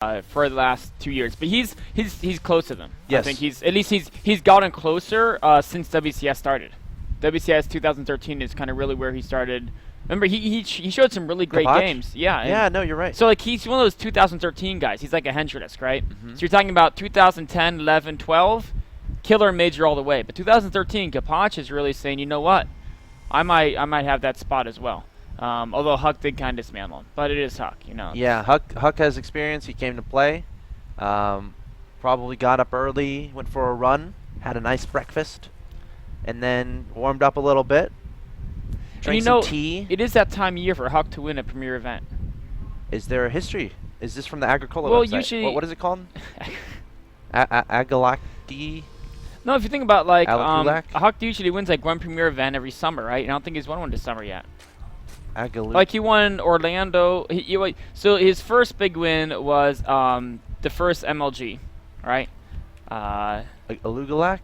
for the last 2 years, but he's close to them. Yes. I think he's gotten closer since WCS started. WCS 2013 is kind of really where he started. Remember, he showed some really great games. Yeah. Yeah, no, you're right. So like he's one of those 2013 guys. He's like a Hendricks, right? Mm-hmm. So you're talking about 2010, 11, 12, killer major all the way. But 2013, Kapach is really saying, you know what, I might have that spot as well. Although Huck did kind of dismantle him, but it is Huck, you know. Yeah, Huck has experience. He came to play. Probably got up early, went for a run, had a nice breakfast, and then warmed up a little bit. Drank some tea. It is that time of year for Huck to win a premier event. Is there a history? Is this from the Agricola well, website? Usually what is it called? Agalacti? No, if you think about like Alakulak? Huck usually wins like one premier event every summer, right? And I don't think he's won one this summer yet. Agalu Like he won Orlando. So his first big win was the first MLG, right? Alugalak?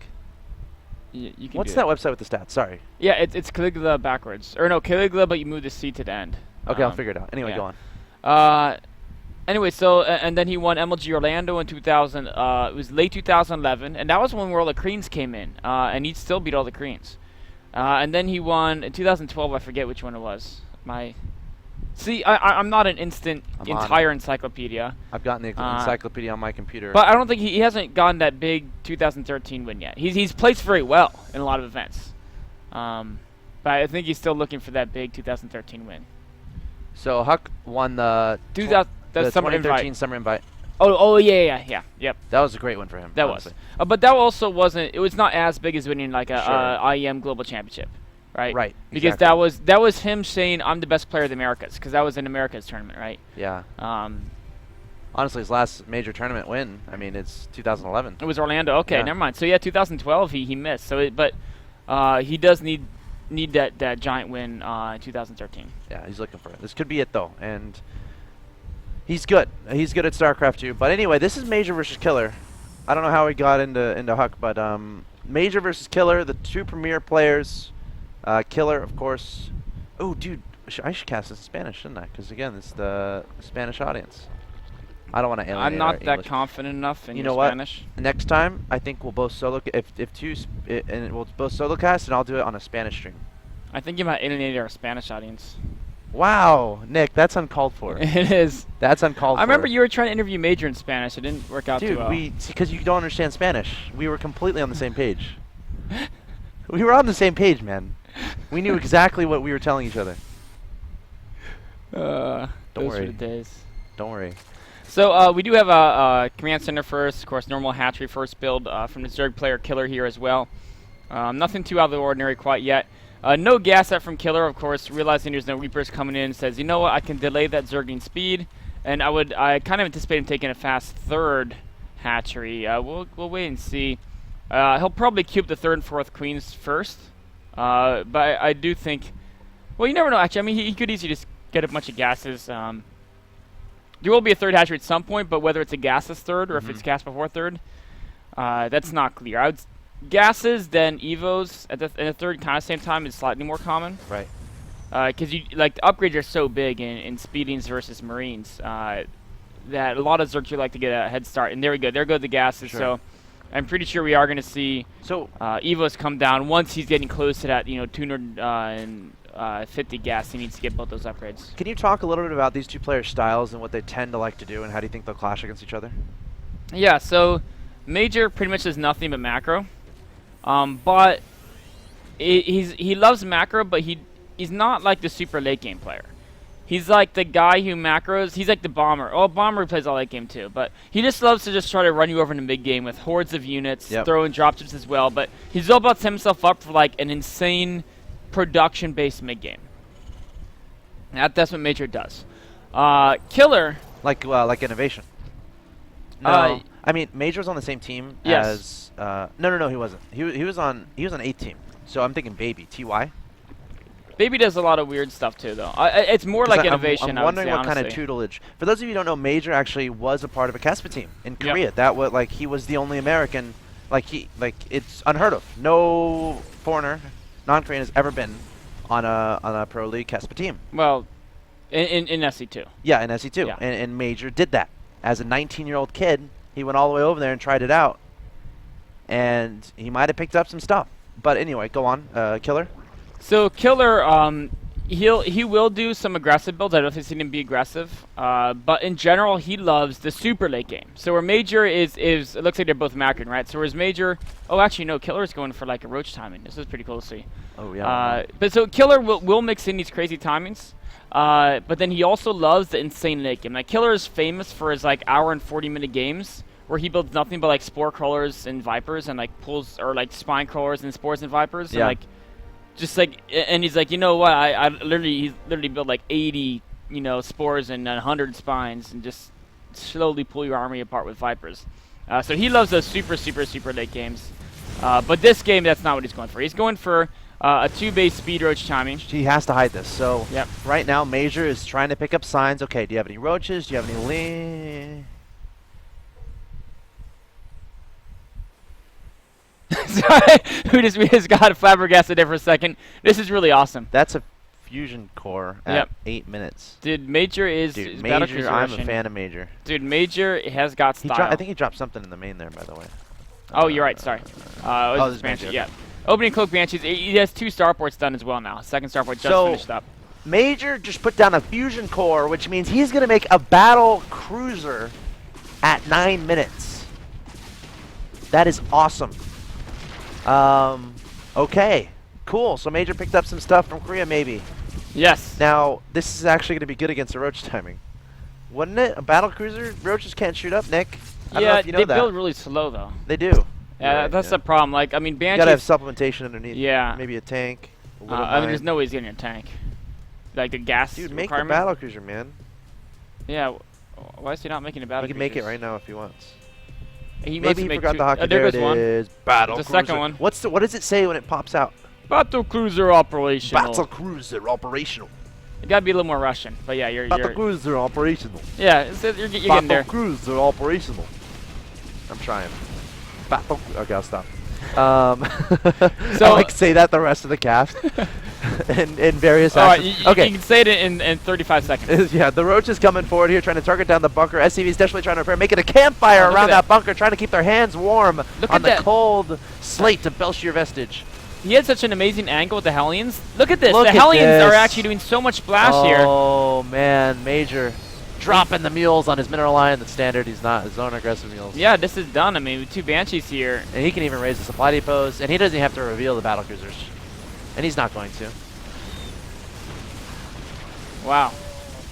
You can What's do that it. website with the stats? Sorry. Yeah, it's Caligula backwards. Or no, Caligula, but you move the C to the end. Okay, I'll figure it out. Anyway, yeah. go on. Anyway, so and then he won MLG Orlando in 2000. It was late 2011, and that was when all the Creans came in, and he still beat all the Creans. And then he won in 2012. I forget which one it was. I'm not an entire encyclopedia. I've gotten the encyclopedia on my computer. But I don't think he hasn't gotten that big 2013 win yet. He's placed very well in a lot of events. But I think he's still looking for that big 2013 win. So Huck won the the summer 2013 invite. summer invite. Oh yeah. Yep. That was a great win for him. That honestly. was. But that also wasn't. It was not as big as winning like a Sure. IEM Global Championship, right? Right. Because exactly. that was him saying I'm the best player of the Americas, because that was an Americas tournament, right? Yeah. Um, Honestly, his last major tournament win, I mean, it's 2011. It was Orlando. Okay, Yeah. never mind. So yeah, 2012 he missed. So but he does need that giant win in 2013. Yeah, he's looking for it. This could be it though, and he's good. He's good at StarCraft too. But anyway, this is Major versus Killer. I don't know how he got into Huck, but Major versus Killer, the two premier players. Killer, of course. Oh, dude, I should cast this in Spanish, shouldn't I? Because again, it's the Spanish audience. I don't want to alienate I'm not our that English. confident enough in You your know what? Spanish. Next time, I think we'll both solo. And we'll both solo cast, and I'll do it on a Spanish stream. I think you might alienate our Spanish audience. Wow, Nick, that's uncalled for. It is. That's uncalled for. I remember you were trying to interview Major in Spanish. It didn't work out too Dude, well. because you don't understand Spanish. We were completely on the same page. We were on the same page, man. We knew exactly what we were telling each other. Don't Don't those were worry. the days. Don't worry. So we do have a command center first, of course, normal hatchery first build from the Zerg player Killer here as well. Nothing too out of the ordinary quite yet. No gas set from Killer, of course, realizing there's no Reapers coming in, says, you know what, I can delay that Zerging speed, and I kind of anticipate him taking a fast third hatchery. We'll wait and see. He'll probably cube the third and fourth queens first, but I do think, well, you never know, actually. I mean, he could easily just get a bunch of gases. There will be a third hatchery at some point, but whether it's a gasless third or if it's gas before third, that's not clear. Gases, then Evos in the third kind of same time is slightly more common. Right. Because the upgrades are so big in Speedings versus Marines that a lot of Zergs would like to get a head start. And there we go. There go the gases. Sure. So I'm pretty sure we are going to see Evos come down once he's getting close to that 250 gas. He needs to get both those upgrades. Can you talk a little bit about these two players' styles and what they tend to like to do, and how do you think they'll clash against each other? Yeah, so Major pretty much does nothing but macro. But he loves macro, but he's not like the super late game player. He's like the guy who macros. He's like the bomber. Oh, bomber plays all late game too, but he just loves to just try to run you over in the mid game with hordes of units, throwing dropships as well. But he's all about setting himself up for like an insane production-based mid game. That's what Major does. Killer, like Innovation. No, I mean Major's on the same team as. No, he wasn't. He was on 8th team. So I'm thinking Baby TY. Baby does a lot of weird stuff too, though. It's more like Innovation. I'm wondering what kind of tutelage. For those of you who don't know, Major actually was a part of a Caspa team in Korea. That was he was the only American. It's unheard of. No foreigner, non-Korean, has ever been on a pro league Caspa team. Well, in SC2. Yeah, in SC2, Yeah. and Major did that. as a 19-year-old kid, he went all the way over there and tried it out. And he might have picked up some stuff. But anyway, go on. Killer? So Killer, he will do some aggressive builds. I don't think he's him be aggressive. But in general, he loves the super late game. So where Major is it looks like they're both macking, right? So whereas Major, oh actually no, Killer's going for like a roach timing. This is pretty cool to see. Oh yeah. But so Killer will mix in these crazy timings. But then he also loves the insane late game. Like Killer is famous for his like hour and 40-minute games where he builds nothing but like spore crawlers and vipers and like pulls or like spine crawlers and spores and vipers. Yeah. And like just like, and he's like, you know what? He literally built like 80, spores and 100 spines and just slowly pull your army apart with vipers. So he loves those super late games. But this game, that's not what he's going for. He's going for a 2-base speed roach timing. He has to hide this. So Yep. right now, Major is trying to pick up signs. Okay, do you have any roaches? Do you have any Sorry, we just got flabbergasted there for a second. This is really awesome. That's a fusion core at Yep. 8 minutes. Dude, Major is Dude, Battlecruiser Major, I'm a Russian. fan of Major. Dude, Major has got He style. I think he dropped something in the main there, by the way. Oh, you're right. Sorry. this is Banshee. Banshee, Yeah. Opening Cloak Banshees. He has 2 starports done as well now. Second starport just So- finished up. Major just put down a fusion core, which means he's going to make a battle cruiser at 9 minutes. That is awesome. Okay. Cool. So Major picked up some stuff from Korea, maybe. Yes. Now, this is actually going to be good against the roach timing. Wouldn't it? A battle cruiser? Roaches can't shoot up, Nick. I don't know Yeah, if you know they that. build really slow though. They do. Yeah, Right, that's the problem. Like, I mean, You Banshees. gotta have supplementation underneath. Yeah. Maybe a tank. A little I mean, mine. there's no way he's getting a tank. Like the gas Dude, make the requirement. battle cruiser, man. Yeah. Why is he not making a battle? He can make it cruisers? right now if he wants. He Maybe he forgot the hockey. there There it goes one. is. Battle The cruiser. second one. What does it say when it pops out? Battle cruiser operational. Battle cruiser operational. You gotta be a little more Russian, but yeah, you're. Cruiser operational. Yeah, you're getting there. Cruiser operational. I'm trying. Okay, I'll stop. So I like say that the rest of the cast in various all right, actions. you can say it in 35 seconds. Yeah, the roach is coming forward here, trying to target down the bunker. SCV is desperately trying to repair, making a campfire look around at that bunker, trying to keep their hands warm Look on at the that. cold slate of Belshir Vestige. He had such an amazing angle with the Hellions. Look at this. Look The at Hellions are this. actually doing so much splash here. Oh man, Major dropping the mules on his mineral line. The standard, he's not his own aggressive mules. Yeah, this is done. I mean, with 2 Banshees here. And he can even raise the supply depots, and he doesn't even have to reveal the battle cruisers. And he's not going to. Wow.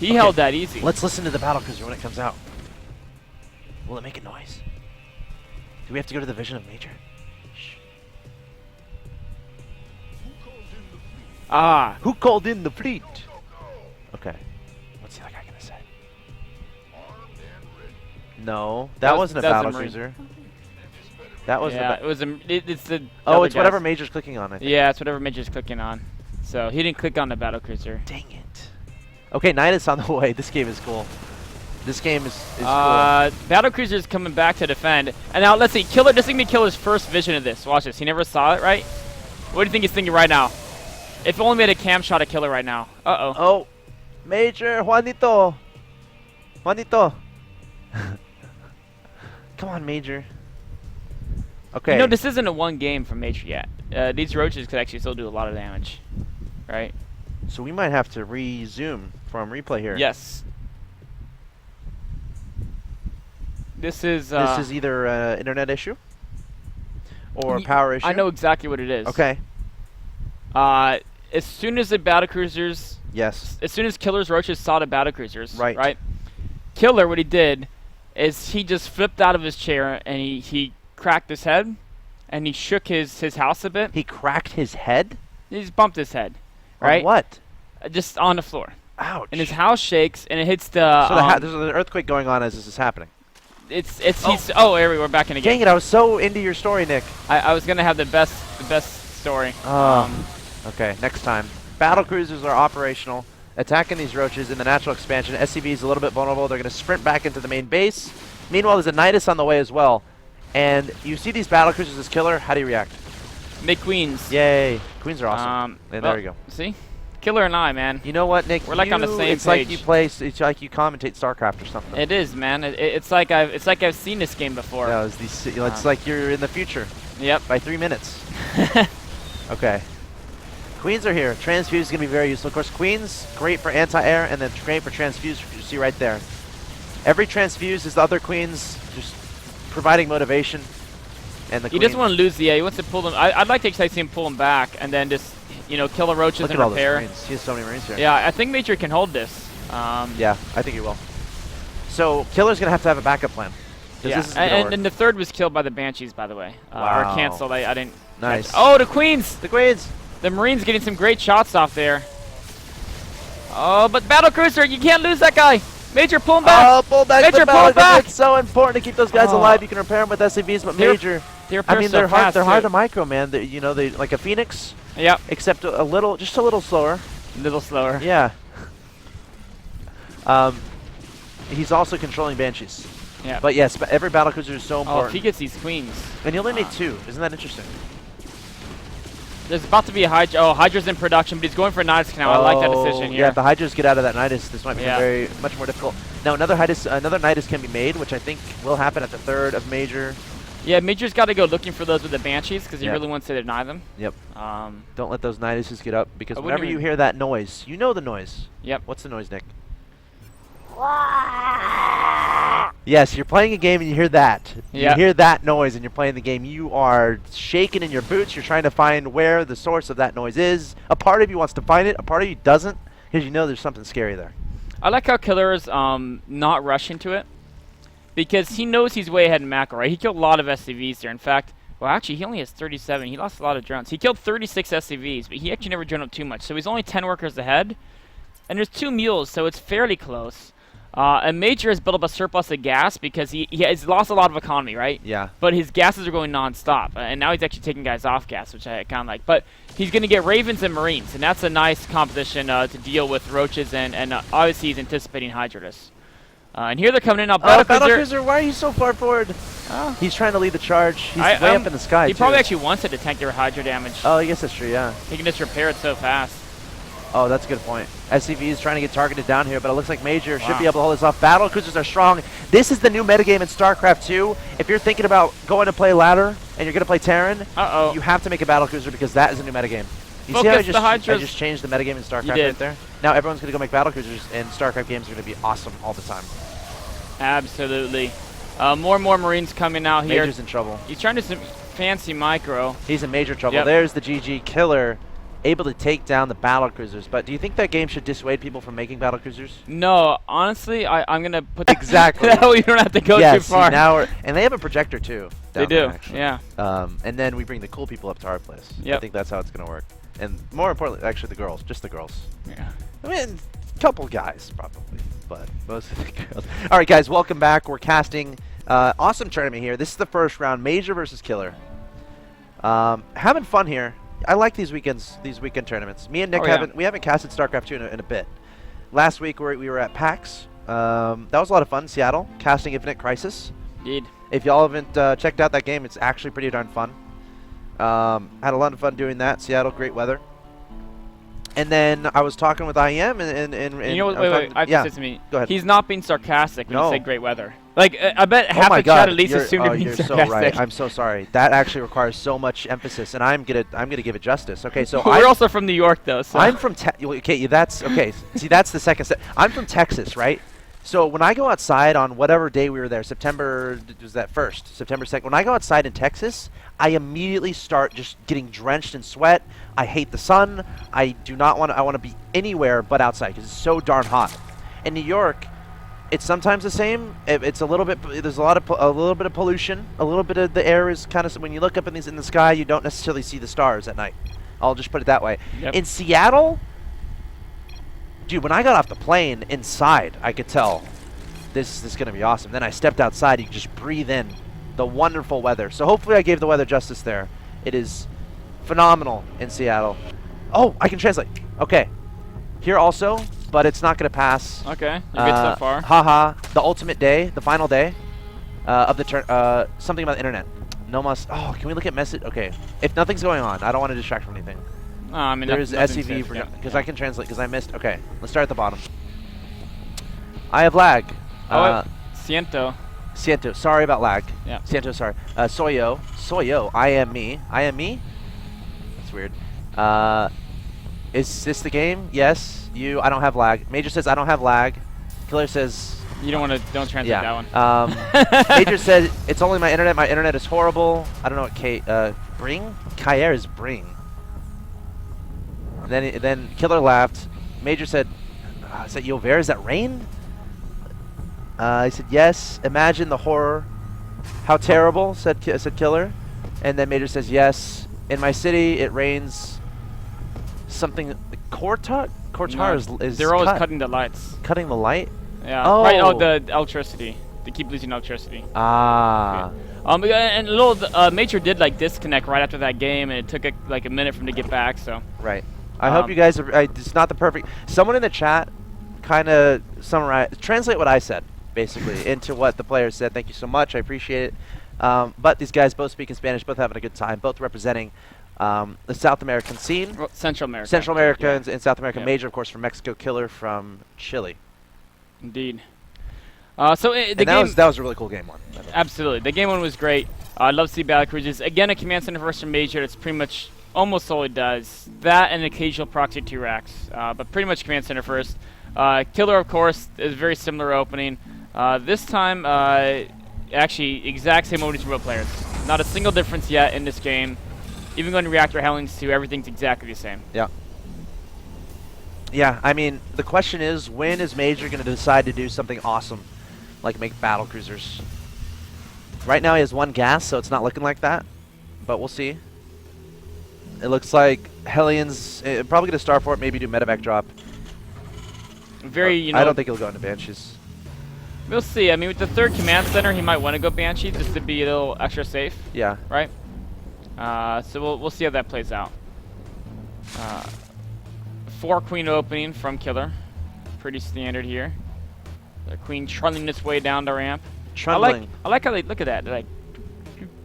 He Okay, held that easy. Let's listen to the battle cruiser when it comes out. Will it make a noise? Do we have to go to the vision of Major? Shh. Ah. Who called in the fleet? Okay. What's the other guy gonna say? No, that wasn't a that was battle a Marine. cruiser. That wasn't Yeah, a it was it's the. Oh, other it's whatever guys. Major's clicking on, I think. Yeah, it's whatever Major's clicking on. So he didn't click on the battle cruiser. Dang it. Okay, Night is on the way. This game is cool. This game is cool. Battle cruiser's coming back to defend. And now let's see, Killer. This is gonna be Killer's first vision of this. Watch this. He never saw it, right? What do you think he's thinking right now? If only we had a cam shot of Killer right now. Uh-oh. Oh, Major, Juanito. Juanito. Come on, Major. Okay. You know, this isn't a 1 game from Major yet. These roaches could actually still do a lot of damage, right? So we might have to resume from replay here. Yes. This is either an internet issue or a power issue. I know exactly what it is. Okay. As soon as the battlecruisers, Yes. as soon as Killer's roaches saw the battlecruisers, Right. Killer, what he did is he just flipped out of his chair and he cracked his head and he shook his house a bit. He cracked his head? He just bumped his head, right? On what? Just on the floor. Ouch. And his house shakes and it hits the. So there's an earthquake going on as this is happening. It's he's. Oh, here we're back in again. Dang it! I was so into your story, Nick. I was gonna have the best story. Okay, next time. Battle cruisers are operational, attacking these roaches in the natural expansion. SCV is a little bit vulnerable. They're going to sprint back into the main base. Meanwhile, there's a Nidus on the way as well. And you see these battle cruisers as Killer. How do you react? Make queens. Yay! Queens are awesome. And well, there we go. See? Killer and I, man. You know what, Nick? We're like on the same it's page. It's like you commentate StarCraft or something. It is, man. It's like I've seen this game before. Yeah, it's like you're in the future. Yep. By 3 minutes. Okay. Queens are here. Transfuse is going to be very useful. Of course, Queens, great for anti-air, and then great for transfuse, you see right there. Every transfuse is the other Queens just providing motivation. And the He doesn't want to lose the A. He wants to pull them. I'd like to actually see him pull them back and then just, you know, kill the roaches Look and at repair. all those Marines. He has so many Marines here. Yeah, I think Major can hold this. Yeah, I think he will. So Killer's going to have a backup plan. Yeah, this is and the third was killed by the Banshees, by the way. Wow. Or canceled. I didn't. Nice. Oh, the Queens! The Queens! The Marines getting some great shots off there. Oh, but Battlecruiser, you can't lose that guy. Major, pull him back. Oh, pull back Major, the pull him back. It's so important to keep those guys alive. You can repair them with SCVs, but Major. I mean, they're hard. They're hard to micro, man. You know, they like a Phoenix. Yep. Except just a little slower. A little slower. Yeah. He's also controlling Banshees. Yeah. But yes, every battlecruiser is so important. Oh, if he gets these Queens. And you only need 2. Isn't that interesting? There's about to be a Hydra. Oh, Hydra's in production, but he's going for Nidus Canal. I like that decision here. Yeah, if the Hydras get out of that Nidus, this might be much more difficult. Now, another Nidus can be made, which I think will happen at the 3rd of Major. Yeah, Major's got to go looking for those with the Banshees because he really wants to deny them. Yep. Don't let those Niduses get up because whenever you hear that noise, you know the noise. Yep. What's the noise, Nick? Yes, you're playing a game and you hear that. You hear that noise and you're playing the game. You are shaking in your boots. You're trying to find where the source of that noise is. A part of you wants to find it. A part of you doesn't because you know there's something scary there. I like how Killer is not rushing to it because he knows he's way ahead in macro, right? He killed a lot of SCVs there. In fact, well, actually, he only has 37. He lost a lot of drones. He killed 36 SCVs, but he actually never droned up too much. So he's only 10 workers ahead. And there's 2 mules, so it's fairly close. And Major has built up a surplus of gas because he has lost a lot of economy, right? Yeah. But his gases are going non-stop, and now he's actually taking guys off gas, which I kind of like. But he's going to get Ravens and Marines, and that's a nice composition to deal with roaches, and obviously he's anticipating Hydrodus. And here they're coming in now. Battlecruiser, why are you so far forward? He's trying to lead the charge. He's way up in the sky, He probably actually wants it to tank their Hydra damage. Oh, I guess that's true, yeah. He can just repair it so fast. Oh, that's a good point. SCV is trying to get targeted down here, but it looks like Major should be able to hold this off. Battlecruisers are strong. This is the new metagame in StarCraft 2. If you're thinking about going to play ladder and you're going to play Terran, you have to make a Battlecruiser because that is a new metagame. You see how I just changed the metagame in StarCraft right there? Now everyone's going to go make Battlecruisers, and StarCraft games are going to be awesome all the time. Absolutely. More and more Marines coming out here. Major's in trouble. He's trying to some fancy micro. He's in major trouble. Yep. There's the GG Killer, able to take down the battlecruisers. But do you think that game should dissuade people from making battlecruisers? No, honestly, I'm gonna put exactly. That way you don't have to go too far. Now and they have a projector too. They do. There, yeah. And then we bring the cool people up to our place. Yep. I think that's how it's gonna work. And more importantly, actually, the girls, just the girls. Yeah. I mean, a couple guys probably, but most of the girls. All right, guys, welcome back. We're casting. Awesome tournament here. This is the first round, Major versus Killer. Having fun here. I like these weekend tournaments. Me and Nick we haven't casted StarCraft 2 in a bit. Last week we were at PAX. That was a lot of fun. Seattle casting Infinite Crisis. Indeed. If y'all haven't checked out that game, it's actually pretty darn fun. Had a lot of fun doing that. Seattle, great weather. And then I was talking with IEM and you know what? Wait. I have to say to me. Go ahead. He's not being sarcastic when you say great weather. Like I bet half the God. chat at least assumed you're being sarcastic. So right. I'm so sorry. That actually requires so much emphasis, and I'm gonna give it justice. Okay, so we're also from New York, though. So. I'm from okay. That's okay. See, that's the second step. I'm from Texas, right? So when I go outside on whatever day we were there, September 2nd. When I go outside in Texas, I immediately start just getting drenched in sweat. I hate the sun. I do not want to. I want to be anywhere but outside because it's so darn hot. In New York, it's sometimes the same. It's a little bit. There's a little bit of pollution. A little bit of the air is kind of. When you look up in the sky, you don't necessarily see the stars at night. I'll just put it that way. Yep. In Seattle, dude, when I got off the plane inside, I could tell this is going to be awesome. Then I stepped outside. You can just breathe in the wonderful weather. So hopefully I gave the weather justice there. It is phenomenal in Seattle. Oh, I can translate. Okay. Here also, but it's not going to pass. Okay. You're good so far. Haha. The ultimate day, the final day of the turn. Something about the internet. No must. Oh, can we look at message? Okay. If nothing's going on, I don't want to distract from anything. I mean, There's nothing SEV safe, because I can translate because I missed. Okay, let's start at the bottom. I have lag. Siento. Siento. Sorry about lag. Yeah. Siento. Sorry. Soyo. Soyo. I am me. I am me. That's weird. Is this the game? Yes. You. I don't have lag. Major says I don't have lag. Killer says. You don't translate that one. Major said it's only my internet. My internet is horrible. I don't know what Bring? Kair is bring. And then Killer laughed. Major said, is that Yover? Is that rain? He said, yes. Imagine the horror. How terrible, said Killer. And then Major says, yes. In my city, it rains something. Kortar? Kortar is they're always cutting the lights. Cutting the light? Yeah. Oh. Right, the electricity. They keep losing electricity. Ah. Okay. And a little Major did like disconnect right after that game, and it took like a minute for him to get back. So. Right. I hope you guys are. It's not the perfect. Someone in the chat, kind of translate what I said basically into what the players said. Thank you so much. I appreciate it. But these guys both speak in Spanish, both having a good time, both representing the South American scene. Well, Central America. Central Americans and South American. Yep. Major, of course, from Mexico. Killer from Chile. Indeed. That was a really cool game one. Absolutely. The game one was great. I'd love to see battle cruises. Again, a command center first from Major. That's pretty much almost all it does. That and an occasional proxy 2 racks. But pretty much command center first. Killer, of course, is a very similar opening. This time, actually, exact same openings for both players. Not a single difference yet in this game. Even going to Reactor Hellings 2, everything's exactly the same. Yeah. Yeah, I mean, the question is, when is Major going to decide to do something awesome, like make battle cruisers? Right now he has 1 gas, so it's not looking like that, but we'll see. It looks like Hellions probably going to Starport, maybe do medevac drop. I don't think he'll go into Banshees. We'll see. I mean, with the 3rd command center, he might want to go Banshee just to be a little extra safe. Yeah. Right? So we'll see how that plays out. 4 queen opening from Killer. Pretty standard here. The queen trundling its way down the ramp. Trundling. I like how they look at that. They're like,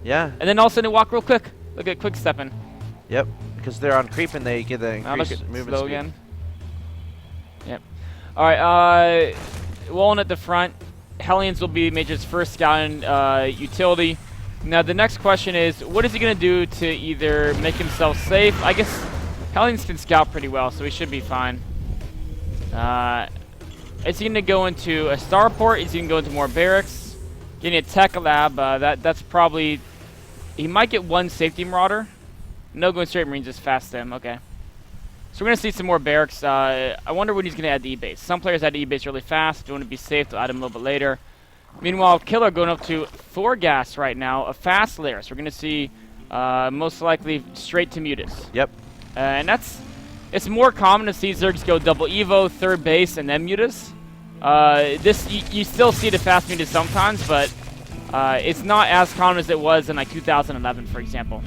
yeah. and then all of a sudden they walk real quick. Look at quick stepping. Yep. Because they're on creep and they get the increased movement slow speed. again. Yep. All right. Wallen at the front. Hellions will be Major's first scouting utility. Now the next question is, what is he going to do to either make himself safe? I guess Hellions can scout pretty well, so he should be fine. Is he going to go into a starport? Is he going to go into more barracks? Getting a tech lab, that's probably... He might get 1 safety marauder. No, going straight Marines is fast stem. Okay. So we're going to see some more barracks. I wonder when he's going to add the E-base. Some players add the E-base really fast. If you want to be safe, they'll add him a little bit later. Meanwhile, Killer going up to 4 gas right now, a fast layer. So we're going to see most likely straight to Mutas. Yep. And it's more common to see Zergs go double Evo, 3rd base, and then Mutas. You still see the fast Mutas sometimes, but it's not as common as it was in like 2011, for example.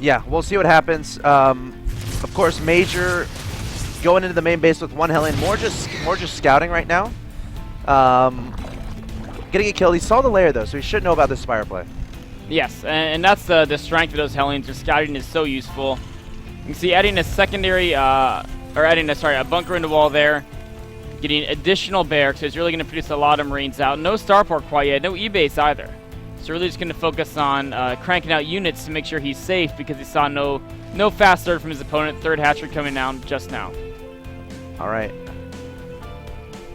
Yeah, we'll see what happens. Of course, Major going into the main base with 1 Hellion, more just scouting right now. Getting a kill. He saw the lair though, so he should know about this Spire play. Yes, and that's the strength of those Hellions. Their scouting is so useful. You can see adding a secondary, a bunker in the wall there, getting additional barracks, so it's really going to produce a lot of Marines out. No starport quite yet, no E-base either. So really just going to focus on cranking out units to make sure he's safe because he saw no fast third from his opponent. 3rd hatchery coming down just now. All right.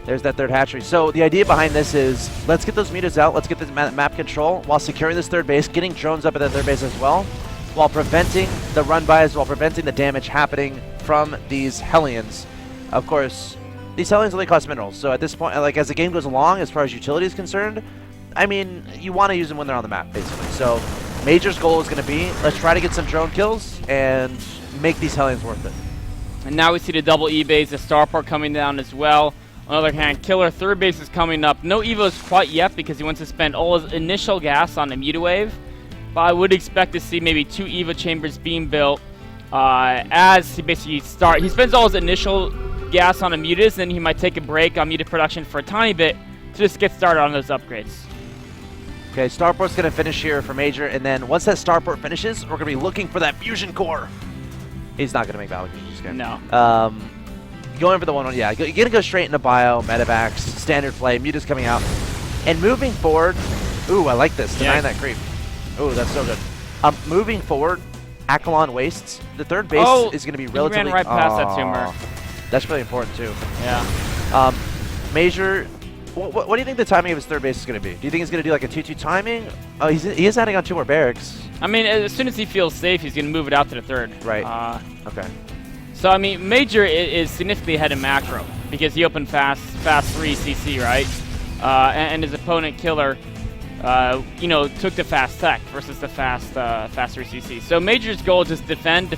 There's that 3rd hatchery. So the idea behind this is let's get those Mutas out. Let's get the map control while securing this 3rd base, getting drones up at that 3rd base as well, while preventing the run-bys, while preventing the damage happening from these Hellions. Of course, these Hellions only cost minerals. So at this point, like as the game goes along, as far as utility is concerned, I mean, you want to use them when they're on the map, basically. So Major's goal is going to be, let's try to get some drone kills and make these Hellions worth it. And now we see the double E-base, the starport coming down as well. On the other hand, Killer 3rd base is coming up. No Evos quite yet because he wants to spend all his initial gas on the Mutawave. But I would expect to see maybe 2 Evo chambers being built as he basically he spends all his initial gas on the Mutas, then he might take a break on Muta production for a tiny bit to just get started on those upgrades. Okay, Starport's going to finish here for Major, and then once that Starport finishes, we're going to be looking for that fusion core. He's not going to make battle cruisers this game. No. Going for the 1-1, yeah. You're going to go straight into bio, medevacs, standard play, Muta's coming out. And moving forward, ooh, I like this. Denying that creep. Ooh, that's so good. Moving forward, Akalon wastes. The third base is going to be relatively... He ran right past that tumor. That's really important, too. Yeah. Major... What do you think the timing of his third base is going to be? Do you think he's going to do like a 2-2 timing? Oh, he is adding on 2 more barracks. I mean, as soon as he feels safe, he's going to move it out to the third. Right. Okay. So, I mean, Major is significantly ahead of Macro because he opened fast 3 CC, right? And his opponent, Killer, you know, took the fast tech versus the fast 3 CC. So Major's goal is just defend.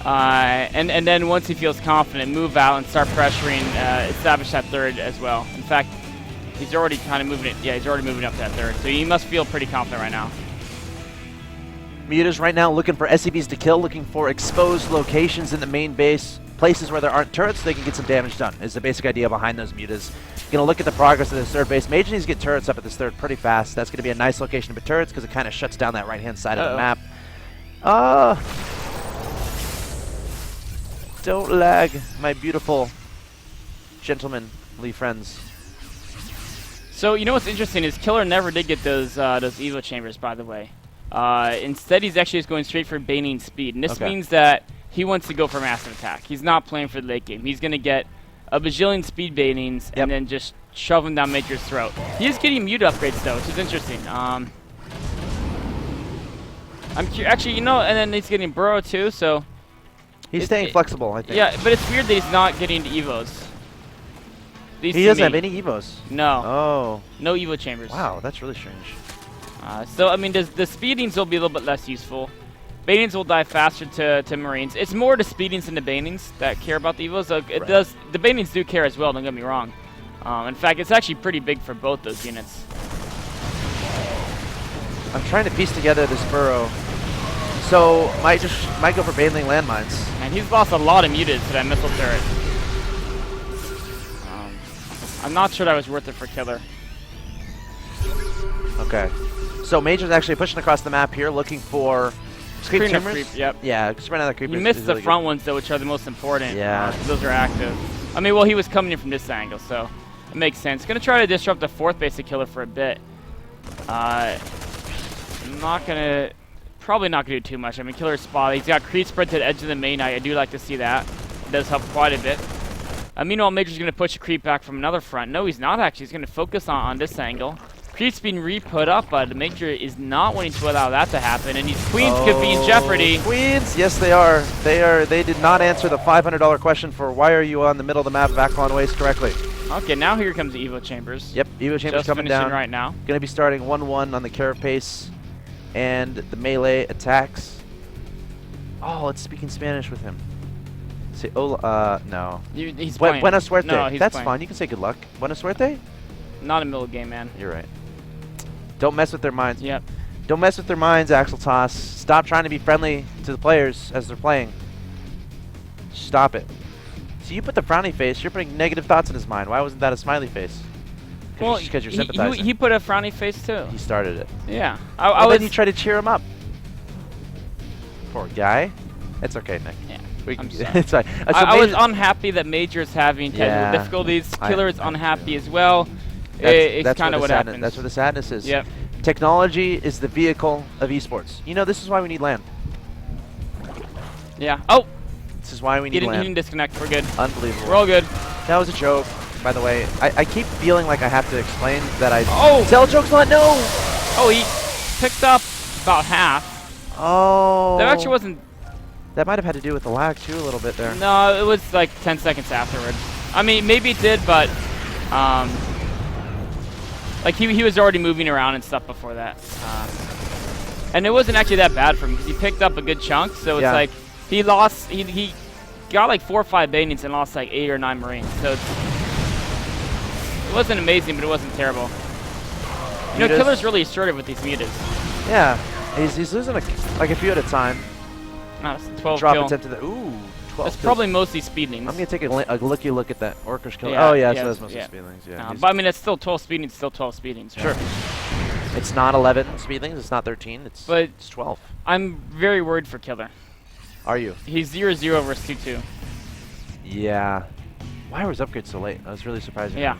And then once he feels confident, move out and start pressuring, establish that third as well. In fact, he's already kind of moving it. Yeah, he's already moving up to that third. So he must feel pretty confident right now. Muta's right now looking for SCVs to kill, looking for exposed locations in the main base, places where there aren't turrets so they can get some damage done, is the basic idea behind those Mutas. Going to look at the progress of this third base. Major needs to get turrets up at this third pretty fast. That's going to be a nice location to put turrets because it kind of shuts down that right-hand side of the map. Don't lag, my beautiful gentlemanly friends. So, you know what's interesting is Killer never did get those Evo chambers, by the way. Instead, he's actually just going straight for Baning speed. And this means that he wants to go for massive attack. He's not playing for the late game. He's going to get a bajillion speed Banings and then just shove him down Major's throat. He is getting Muta upgrades, though, which is interesting. Actually, you know, and then he's getting Burrow, too, so... He's staying flexible, I think. Yeah, but it's weird that he's not getting to Evos. He doesn't have any Evos. No. Oh. No Evo chambers. Wow, that's really strange. So, I mean, the speedings will be a little bit less useful. Banings will die faster to Marines. It's more the speedings than the Banings that care about the Evos. The Banings do care as well, don't get me wrong. In fact, it's actually pretty big for both those units. I'm trying to piece together this burrow. So, might go for Baneling landmines. And he's lost a lot of mutas to that missile turret. I'm not sure that was worth it for Killer. Okay. So Major's actually pushing across the map here, looking for creep tumors. Creep, yep. Yeah, just run out of creep. He missed the front ones, though, which are the most important. Yeah. Those are active. I mean, well, he was coming in from this angle, so it makes sense. Going to try to disrupt the fourth base of Killer for a bit. Probably not going to do too much. I mean, Killer's spotted. He's got creep spread to the edge of the main. I do like to see that. It does help quite a bit. Meanwhile, Major's going to push a creep back from another front. No, he's not actually. He's going to focus on this angle. Creep's being re-put up, but Major is not wanting to allow that to happen, and these Queens could be in jeopardy. Queens? Yes, they are. They did not answer the $500 question for why are you on the middle of the map of Akalon Waste correctly. Okay, now here comes the Evo Chambers. Yep, Evo Chambers just coming down. Right now. Going to be starting 1-1 on the carapace and the melee attacks. Oh, let's speak in Spanish with him. Say, no. He's playing. Buena suerte. No, he's That's playing. fine. You can say good luck. Buena suerte? Not a middle game, man. You're right. Don't mess with their minds. Yep. Don't mess with their minds, Axel Toss. Stop trying to be friendly to the players as they're playing. Stop it. So you put the frowny face, you're putting negative thoughts in his mind. Why wasn't that a smiley face? Well, because you're sympathizing. He put a frowny face, too. He started it. Yeah. Then you try to cheer him up. Poor guy. It's okay, Nick. Yeah. I'm sorry. It's fine. I was unhappy that Major's having technical difficulties. Killer is unhappy as well. It's kind of what happens. That's where the sadness is. Yep. Technology is the vehicle of esports. You know, this is why we need LAN. Yeah. Oh! This is why we need LAN. He didn't disconnect. We're good. Unbelievable. We're all good. That was a joke, by the way. I keep feeling like I have to explain that I tell jokes on. No! Oh, he picked up about half. Oh. That actually wasn't... That might have had to do with the lag, too, a little bit there. No, it was like 10 seconds afterwards. I mean, maybe it did, but... like, he was already moving around and stuff before that. And it wasn't actually that bad for him, because he picked up a good chunk, so it's like... He lost... He got like 4 or 5 Banings and lost like 8 or 9 Marines, so it wasn't amazing, but it wasn't terrible. You know, Killer's really assertive with these mutas. Yeah, he's losing like a few at a time. No, it's a 12 Drop kill. attempt to the 12 That's kills. Probably mostly speedlings. I'm gonna take a look at that Orcish kill. Yeah, So that's mostly speedlings. Yeah. But I mean, it's still 12 speedings. Still 12 speedings. Right? Sure. It's not 11 speedlings. It's not 13. It's 12. I'm very worried for Killer. Are you? He's 0-0 versus 2-2. Yeah. Why was upgrade so late? That was really surprising. Yeah.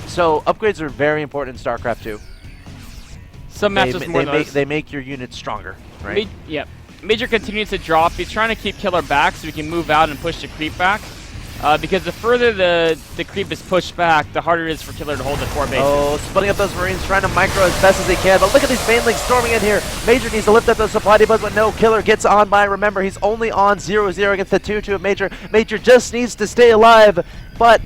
So upgrades are very important in StarCraft 2. Some matches more than others. They make your units stronger, right? Yeah. Major continues to drop. He's trying to keep Killer back so he can move out and push the creep back. Because the further the creep is pushed back, the harder it is for Killer to hold the 4 bases. Oh, splitting up those Marines, trying to micro as best as he can. But look at these Banelings storming in here. Major needs to lift up those supply depots, but no, Killer gets on by. Remember, he's only on 0-0 against the 2-2 of Major. Major just needs to stay alive, but...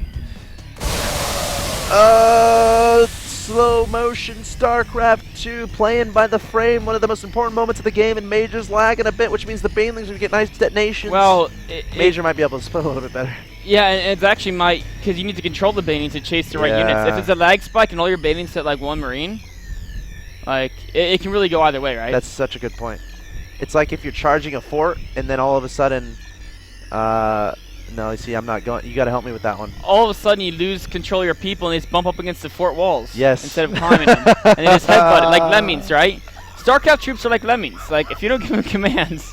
slow motion StarCraft 2 playing by the frame. One of the most important moments of the game, and Major's lagging a bit, which means the Banelings will get nice detonations. Well, Major might be able to split a little bit better. Yeah, and it's actually because you need to control the Banelings to chase the right units. If it's a lag spike and all your Banelings hit like 1 Marine, like, it can really go either way, right? That's such a good point. It's like if you're charging a fort, and then all of a sudden, no, you see, I'm not going. You got to help me with that one. All of a sudden, you lose control of your people, and they just bump up against the fort walls. Yes. Instead of climbing them, and they just headbutt it like lemmings, right? StarCraft troops are like lemmings. Like, if you don't give them commands,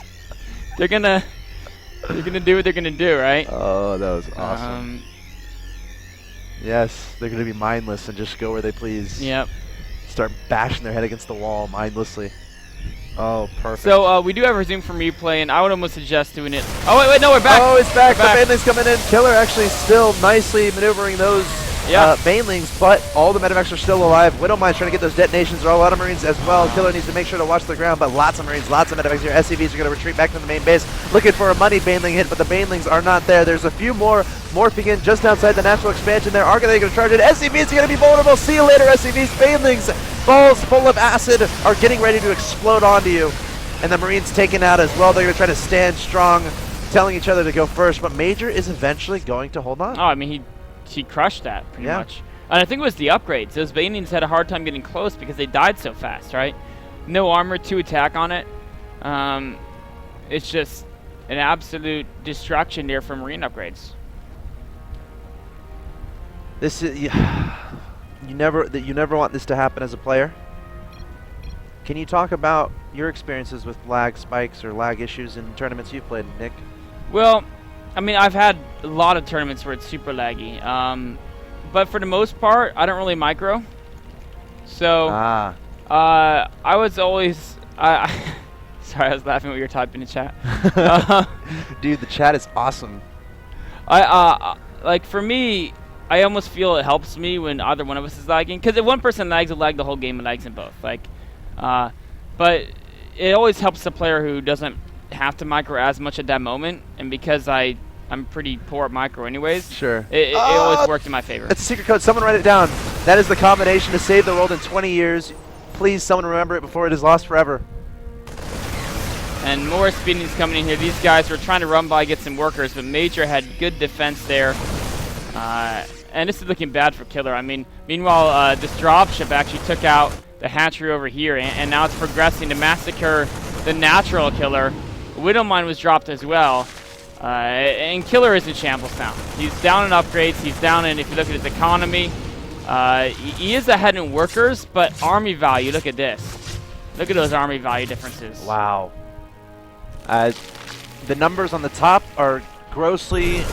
they're gonna do what they're gonna do, right? Oh, that was awesome. Yes, they're gonna be mindless and just go where they please. Yep. Start bashing their head against the wall mindlessly. Oh, perfect. So we do have resume from replay, and I would almost suggest doing it. Oh wait, no, we're back. Oh, it's back. We're back. The Banelings coming in. Killer actually still nicely maneuvering those Banelings, but all the medevacs are still alive. Widowmine's trying to get those detonations. There are a lot of Marines as well. Killer needs to make sure to watch the ground, but lots of Marines, lots of medevacs here. SCVs are going to retreat back to the main base, looking for a money Baneling hit, but the Banelings are not there. There's a few more morphing in just outside the natural expansion there. Are they going to charge it? SCVs are going to be vulnerable. See you later, SCVs. Banelings, balls full of acid, are getting ready to explode onto you. And the Marines taken out as well. They're going to try to stand strong, telling each other to go first, but Major is eventually going to hold on. Oh, I mean, he crushed that pretty much. And I think it was the upgrades. Those Banelings had a hard time getting close because they died so fast, right? No armor, 2 attack on it. It's just an absolute destruction there for Marine upgrades. This is you never want this to happen as a player. Can you talk about your experiences with lag spikes or lag issues in tournaments you've played, Nick? Well, I mean, I've had a lot of tournaments where it's super laggy. But for the most part, I don't really micro. So, I was always... sorry, I was laughing when you were typing in the chat. Dude, the chat is awesome. Like, for me, I almost feel it helps me when either one of us is lagging. Because if one person lags, it'll lag the whole game and lags in both. Like, but it always helps the player who doesn't have to micro as much at that moment. And because I'm pretty poor at micro anyways. Sure. It always worked in my favor. That's a secret code. Someone write it down. That is the combination to save the world in 20 years. Please, someone remember it before it is lost forever. And more speedings coming in here. These guys were trying to run by, get some workers, but Major had good defense there. And this is looking bad for Killer. I mean, meanwhile, this dropship actually took out the hatchery over here, and now it's progressing to massacre the natural Killer. Widowmine was dropped as well. And Killer is in shambles now. He's down in upgrades. He's down in, if you look at his economy, he is ahead in workers, but army value, look at this. Look at those army value differences. Wow. The numbers on the top are grossly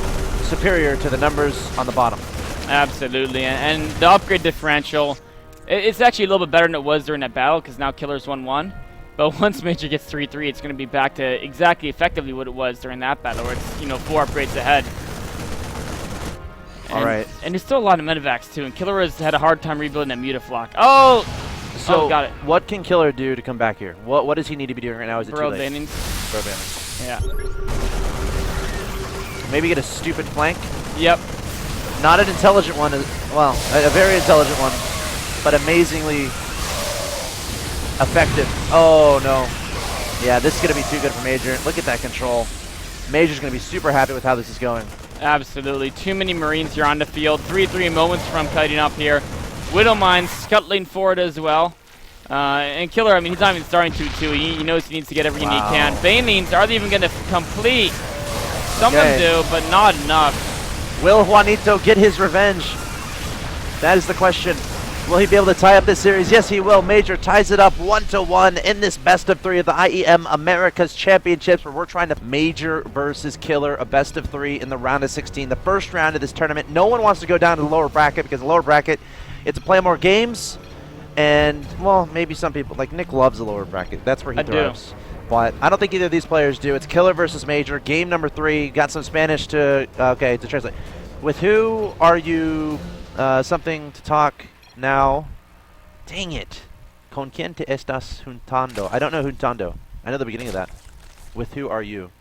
superior to the numbers on the bottom. Absolutely, and the upgrade differential, it's actually a little bit better than it was during that battle, because now Killer's 1-1. But once Major gets 3-3, it's going to be back to exactly effectively what it was during that battle, where it's, 4 upgrades ahead. All right. And there's still a lot of medevacs, too, and Killer has had a hard time rebuilding that Mutaflock. Oh! So, got it. What can Killer do to come back here? What does he need to be doing right now? Is it too late? Burrow bannings. Yeah. Maybe get a stupid flank? Yep. Not an intelligent one. Well, a very intelligent one, but amazingly effective. Oh, no. Yeah, this is going to be too good for Major. Look at that control. Major's going to be super happy with how this is going. Absolutely. Too many Marines here on the field. 3-3 moments from cutting up here. Widowmine scuttling forward as well. And Killer, I mean, he's not even starting 2-2. He knows he needs to get every unit he can. Banelings, are they even going to complete? Some of them do, but not enough. Will Juanito get his revenge? That is the question. Will he be able to tie up this series? Yes, he will. Major ties it up 1-1 in this best of 3 of the IEM Americas Championships, where we're trying to Major versus Killer, a best of 3 in the round of 16, the first round of this tournament. No one wants to go down to the lower bracket because the lower bracket, it's to play more games, and, well, maybe some people, like Nick loves the lower bracket. That's where he thrives. But I don't think either of these players do. It's Killer versus Major, game number 3. Got some Spanish to translate. With who are you something to talk now? Dang it. ¿Con quién te estás juntando? I don't know juntando. I know the beginning of that. With who are you?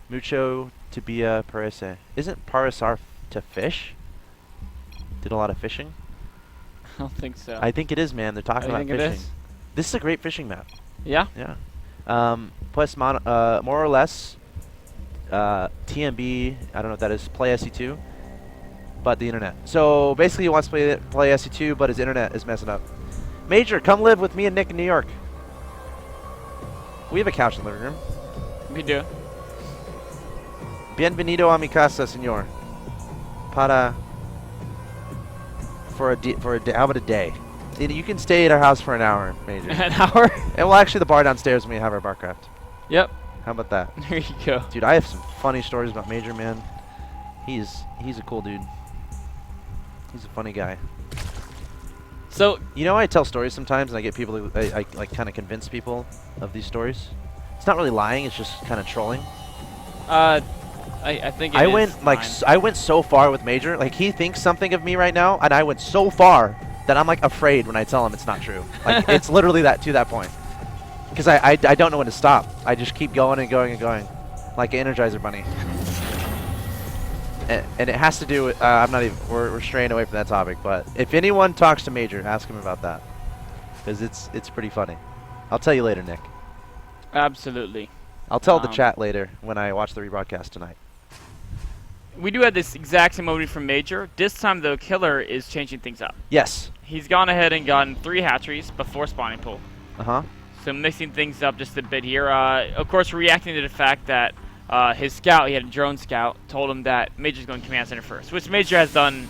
Mucho tibia parece. Isn't paresar to fish? Did a lot of fishing? I don't think so. I think it is, man. They're talking about fishing. It is? This is a great fishing map. Yeah? Yeah. Pues more or less, TMB, I don't know what that is, play SE2, but the internet. So basically he wants to play SE2, but his internet is messing up. Major, come live with me and Nick in New York. We have a couch in the living room. We do. Bienvenido a mi casa, señor. For how about a day? You can stay at our house for an hour, Major. An hour? And well, actually, the bar downstairs when we have our STARCRAFT. Yep. How about that? There you go. Dude, I have some funny stories about Major, man. He's a cool dude. He's a funny guy. So, you know, I tell stories sometimes, and I get people to, I like kind of convince people of these stories. It's not really lying; it's just kind of trolling. I think I went so far with Major. Like, he thinks something of me right now, and I went so far that I'm like afraid when I tell him it's not true. Like, it's literally to that point. Because I don't know when to stop. I just keep going and going and going, like an Energizer bunny. And it has to do with, we're straying away from that topic, but if anyone talks to Major, ask him about that. Because it's pretty funny. I'll tell you later, Nick. Absolutely. I'll tell the chat later when I watch the rebroadcast tonight. We do have this exact same movie from Major. This time, though, Killer is changing things up. Yes. He's gone ahead and gotten 3 hatcheries before spawning pool. Uh-huh. So mixing things up just a bit here. Of course, reacting to the fact that his scout, he had a drone scout, told him that Major's going command center first, which Major has done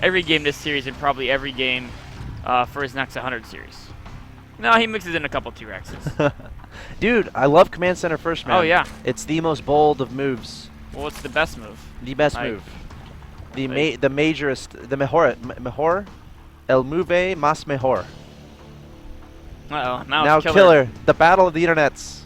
every game this series and probably every game for his next 100 series. No, he mixes in a couple T-Rexes. Dude, I love command center first, man. Oh, yeah. It's the most bold of moves. Well, it's the best move. The best move. The majorist, the mejor, el move más mejor. Uh-oh, now Killer, the battle of the internets.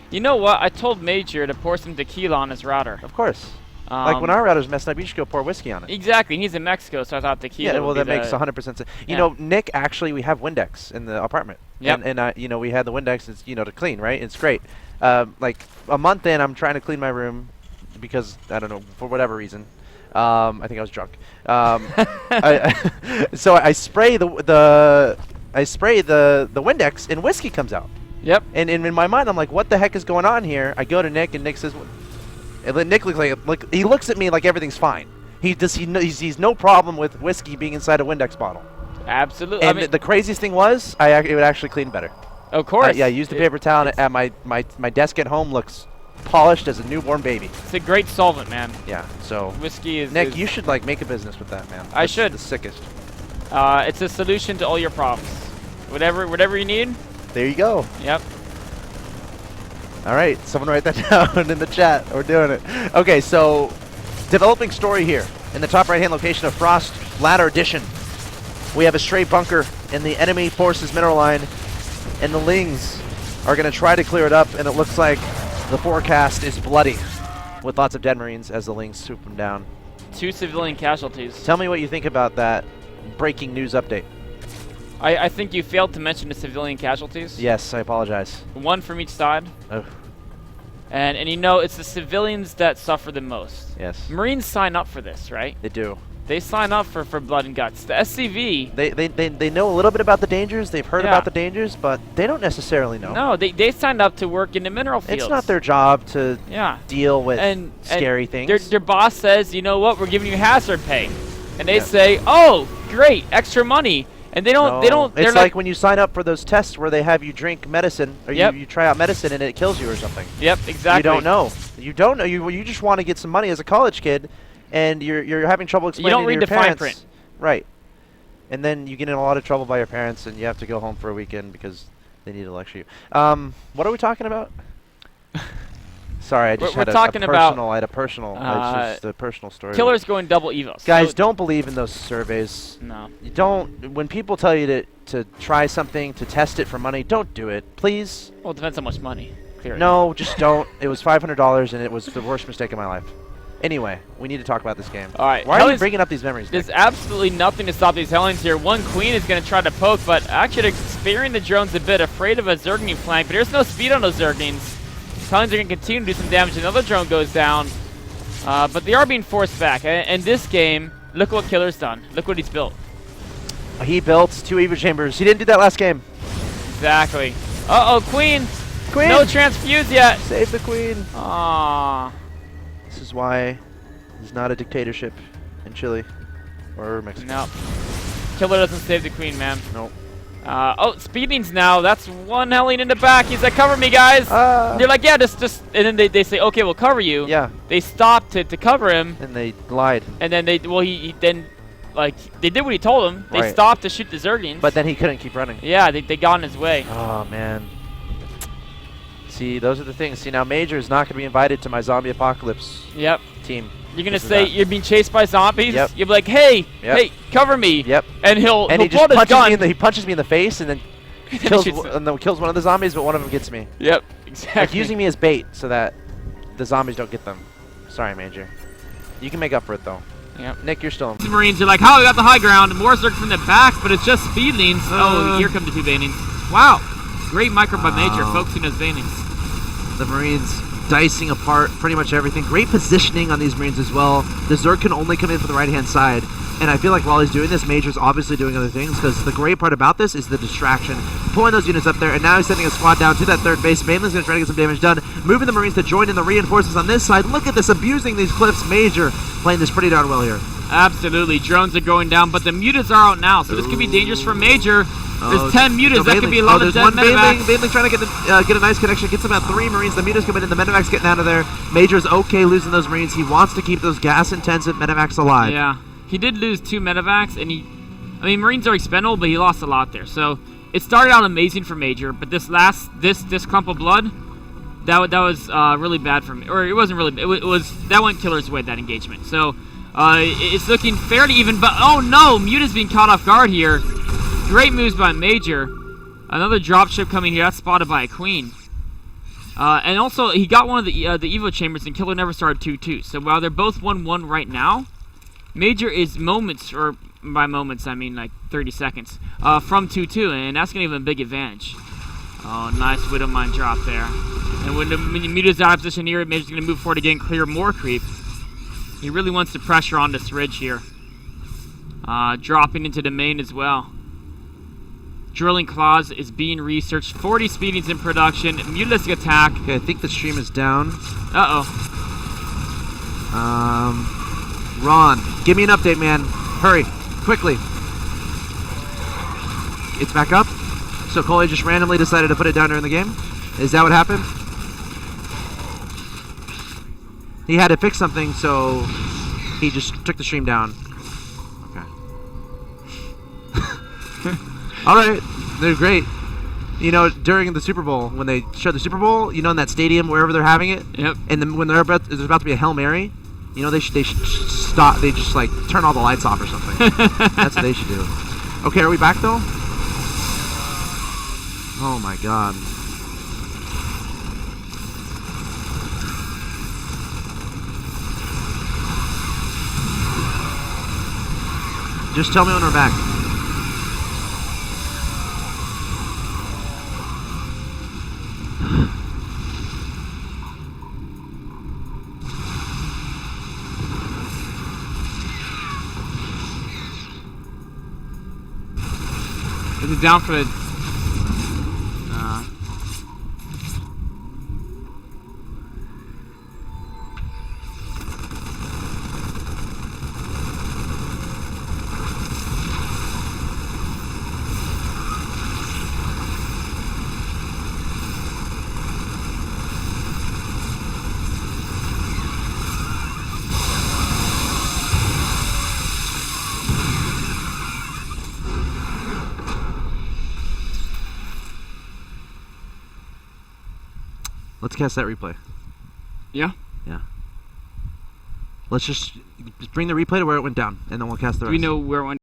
You know what? I told Major to pour some tequila on his router. Of course. Like when our router's messed up, you just go pour whiskey on it. Exactly. He's in Mexico, so I thought tequila. Yeah, well, that makes 100% sense. You know, Nick, actually, we have Windex in the apartment. Yep. And you know, we had the Windex, it's, you know, to clean, right? It's great. Like a month in, I'm trying to clean my room because I don't know, for whatever reason. I think I was drunk. So I spray the Windex and whiskey comes out. Yep. And in my mind, I'm like, what the heck is going on here? I go to Nick, and Nick says, and then Nick looks like he looks at me like everything's fine. He sees no problem with whiskey being inside a Windex bottle. Absolutely. And I mean, the craziest thing was, it would actually clean better. Of course. Yeah, I used the paper towel, and my desk at home looks polished as a newborn baby. It's a great solvent, man. Yeah. So whiskey is. Nick, you should like make a business with that, man. I should. The sickest. It's a solution to all your problems. Whatever you need. There you go. Yep. All right, someone write that down in the chat. We're doing it. Okay, so developing story here. In the top right-hand location of Frost Ladder Edition, we have a stray bunker in the enemy forces mineral line, and the Lings are going to try to clear it up, and it looks like the forecast is bloody with lots of dead Marines as the Lings swoop them down. 2 civilian casualties. Tell me what you think about that breaking news update. I think you failed to mention the civilian casualties. Yes, I apologize. 1 from each side. Oh. And you know, it's the civilians that suffer the most. Yes. Marines sign up for this, right? They do. They sign up for blood and guts. The SCV... They know a little bit about the dangers. They've heard about the dangers, but they don't necessarily know. No, they signed up to work in the mineral fields. It's not their job to deal with scary things. Their boss says, you know what, we're giving you hazard pay. And they say, oh, great, extra money. And they don't. It's like when you sign up for those tests where they have you drink medicine, or you try out medicine and it kills you or something. Yep, exactly. You don't know. You don't know. You just want to get some money as a college kid, and you're having trouble explaining to your parents. You don't read the fine print. Right. And then you get in a lot of trouble by your parents, and you have to go home for a weekend because they need to lecture you. What are we talking about? Sorry, I just We're had talking a about, personal. I had a personal. It's just a personal story. Killer's going double evo. Guys, So don't believe in those surveys. no. You don't. When people tell you to try something, to test it for money, don't do it, please. Well, it depends how much money. Clearly. No, just don't. It was $500, and it was the worst mistake of my life. Anyway, we need to talk about this game. All right. Why are you bringing up these memories, Nick? There's absolutely nothing to stop these Hellions here. One Queen is going to try to poke, but actually sparing the drones a bit, afraid of a Zergling flank. But there's no speed on those Zerglings. Hellions are going to continue to do some damage. Another drone goes down, but they are being forced back. And this game, look what Killer's done. Look what he's built. He built 2 Evo chambers. He didn't do that last game. Exactly. Uh-oh, Queen. Queen. No transfuse yet. Save the Queen. Aww. This is why there's not a dictatorship in Chile or Mexico. No. Killer doesn't save the Queen, man. Nope. Oh, speedings now. That's one Hellion in the back. He's like, cover me, guys. They're like, yeah, just. And then they say, okay, we'll cover you. Yeah. They stopped to cover him. And they lied. And then he then, like, they did what he told them. They Right. stopped to shoot the Zerglings. But then he couldn't keep running. Yeah, they got in his way. Oh, man. See, those are the things. See, now Major is not going to be invited to my zombie apocalypse Yep. team. You're going to This is say that. you're being chased by zombies? Yep. You'll be like, hey, Yep. hey, cover me. Yep. And he'll And he pull just out his punches gun. me in the, he punches me in the face and then kills one of the zombies, but one of them gets me. Yep, exactly. Like using me as bait so that the zombies don't get them. Sorry, Major. You can make up for it though. Yep. Nick, you're still in. The Marines are like, how we got the high ground. More Zerg from the back, but it's just speedlings. Oh, here come the 2 Banings. Wow. Great micro by Major, focusing those Banings. The Marines dicing apart pretty much everything. Great positioning on these Marines as well. The Zerg can only come in from the right-hand side. And I feel like while he's doing this, Major's obviously doing other things, because the great part about this is the distraction. Pulling those units up there, and now he's sending a squad down to that third base. Banelin's going to try to get some damage done. Moving the Marines to join in the reinforcements on this side. Look at this, abusing these cliffs. Major playing this pretty darn well here. Absolutely. Drones are going down, but the mutas are out now, so this could be dangerous for Major. There's 10 mutas. No, That could be a lot of there's dead one medevacs. Baneling trying to get a nice connection. Gets about 3 Marines. The mutas coming in. The medevac's getting out of there. Major's okay losing those Marines. He wants to keep those gas-intensive medevacs alive. Yeah. He did lose 2 medevacs, and Marines are expendable, but he lost a lot there. So it started out amazing for Major, but this clump of blood, that was really bad for me. Or it wasn't really. It was that went Killer's way, that engagement. So it's looking fairly even, but oh no, Muta's being caught off guard here. Great moves by Major. Another dropship coming here. That's spotted by a Queen. And also, he got one of the Evo chambers, and Killer never started 2-2. So while they're both 1-1 right now, Major is moments, or by moments I mean like 30 seconds, from 2-2, and that's going to give him a big advantage. Oh, nice Widow Mine drop there. And when Muta's out of position here, Major's going to move forward again, clear more creep. He really wants the pressure on this ridge here. Dropping into the main as well. Drilling Claws is being researched. 40 speedings in production. Mutalistic attack. Okay, I think the stream is down. Uh-oh. Ron, give me an update, man. Hurry, quickly. It's back up. So Coley just randomly decided to put it down during the game. Is that what happened? He had to fix something, so he just took the stream down. Okay. All right, they're great. You know, during the Super Bowl, when they show the Super Bowl, you know, in that stadium, wherever they're having it, Yep. and then when there's about to be a Hail Mary, you know, they should stop. They just like turn all the lights off or something. That's what they should do. Okay, are we back though? Oh my God. Just tell me when we're back. Is it down for the... Let's cast that replay. Yeah. Yeah. Let's just bring the replay to where it went down, and then we'll cast the Do rest. we know where it went?